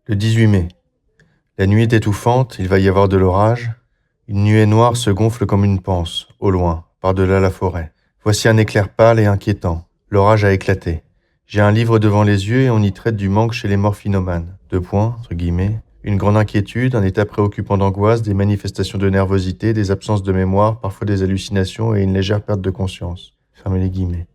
Le 18 mai. La nuit est étouffante, il va y avoir de l'orage. Une nuée noire se gonfle comme une panse, au loin, par-delà la forêt. Voici un éclair pâle et inquiétant. L'orage a éclaté. J'ai un livre devant les yeux et on y traite du manque chez les morphinomanes. Entre guillemets. Une grande inquiétude, un état préoccupant d'angoisse, des manifestations de nervosité, des absences de mémoire, parfois des hallucinations et une légère perte de conscience. Fermez les guillemets.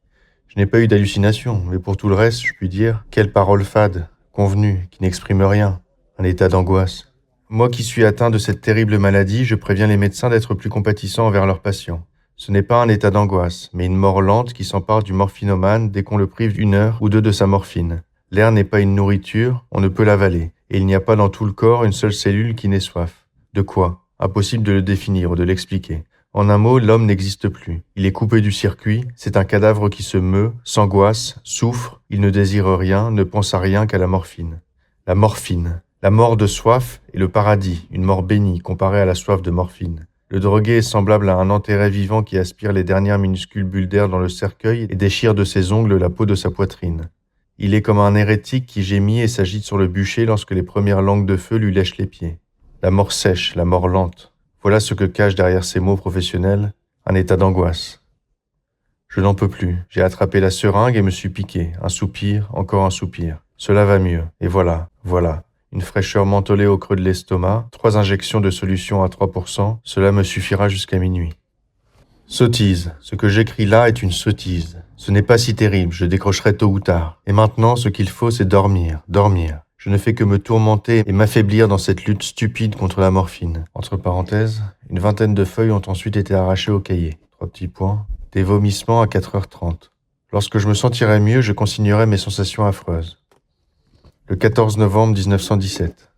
Je n'ai pas eu d'hallucination, mais pour tout le reste, je puis dire, quelle parole fade, convenue, qui n'exprime rien. Un état d'angoisse. Moi qui suis atteint de cette terrible maladie, je préviens les médecins d'être plus compatissants envers leurs patients. Ce n'est pas un état d'angoisse, mais une mort lente qui s'empare du morphinomane dès qu'on le prive d'une heure ou deux de sa morphine. L'air n'est pas une nourriture, on ne peut l'avaler, et il n'y a pas dans tout le corps une seule cellule qui n'ait soif. De quoi? Impossible de le définir ou de l'expliquer. En un mot, l'homme n'existe plus. Il est coupé du circuit, c'est un cadavre qui se meut, s'angoisse, souffre, il ne désire rien, ne pense à rien qu'à la morphine. La morphine. La mort de soif est le paradis, une mort bénie comparée à la soif de morphine. Le drogué est semblable à un enterré vivant qui aspire les dernières minuscules bulles d'air dans le cercueil et déchire de ses ongles la peau de sa poitrine. Il est comme un hérétique qui gémit et s'agite sur le bûcher lorsque les premières langues de feu lui lèchent les pieds. La mort sèche, la mort lente. Voilà ce que cache derrière ces mots professionnels, un état d'angoisse. Je n'en peux plus. J'ai attrapé la seringue et me suis piqué. Un soupir, encore un soupir. Cela va mieux. Et voilà. Une fraîcheur mentholée au creux de l'estomac, 3 injections de solution à 3%, cela me suffira jusqu'à minuit. Sottise. Ce que j'écris là est une sottise. Ce n'est pas si terrible, je décrocherai tôt ou tard. Et maintenant, ce qu'il faut, c'est dormir. Je ne fais que me tourmenter et m'affaiblir dans cette lutte stupide contre la morphine. Entre parenthèses, une vingtaine de feuilles ont ensuite été arrachées au cahier. 3 petits points. Des vomissements à 4h30. Lorsque je me sentirai mieux, je consignerai mes sensations affreuses. Le 14 novembre 1917.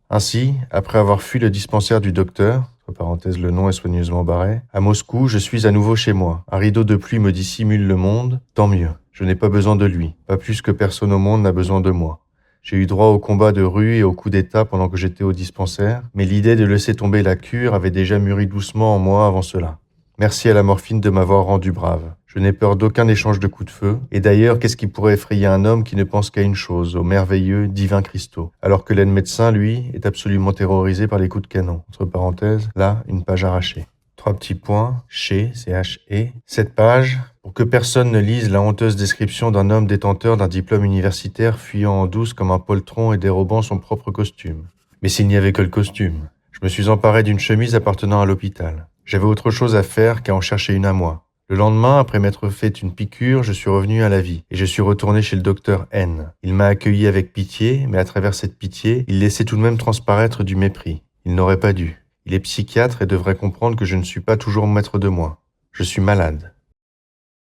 Ainsi, après avoir fui le dispensaire du docteur, entre parenthèses le nom est soigneusement barré, à Moscou, je suis à nouveau chez moi. Un rideau de pluie me dissimule le monde, tant mieux. Je n'ai pas besoin de lui, pas plus que personne au monde n'a besoin de moi. J'ai eu droit au combat de rue et au coup d'état pendant que j'étais au dispensaire, mais l'idée de laisser tomber la cure avait déjà mûri doucement en moi avant cela. Merci à la morphine de m'avoir rendu brave. Je n'ai peur d'aucun échange de coups de feu. Et d'ailleurs, qu'est-ce qui pourrait effrayer un homme qui ne pense qu'à une chose, aux merveilleux, divins cristaux, alors que l'aide-médecin, lui, est absolument terrorisé par les coups de canon. Entre parenthèses, là, une page arrachée. 3 petits points, C-H-E. Cette page, pour que personne ne lise la honteuse description d'un homme détenteur d'un diplôme universitaire fuyant en douce comme un poltron et dérobant son propre costume. Mais s'il n'y avait que le costume. Je me suis emparé d'une chemise appartenant à l'hôpital. J'avais autre chose à faire qu'à en chercher une à moi. Le lendemain, après m'être fait une piqûre, je suis revenu à la vie et je suis retourné chez le docteur N. Il m'a accueilli avec pitié, mais à travers cette pitié, il laissait tout de même transparaître du mépris. Il n'aurait pas dû. Il est psychiatre et devrait comprendre que je ne suis pas toujours maître de moi. Je suis malade.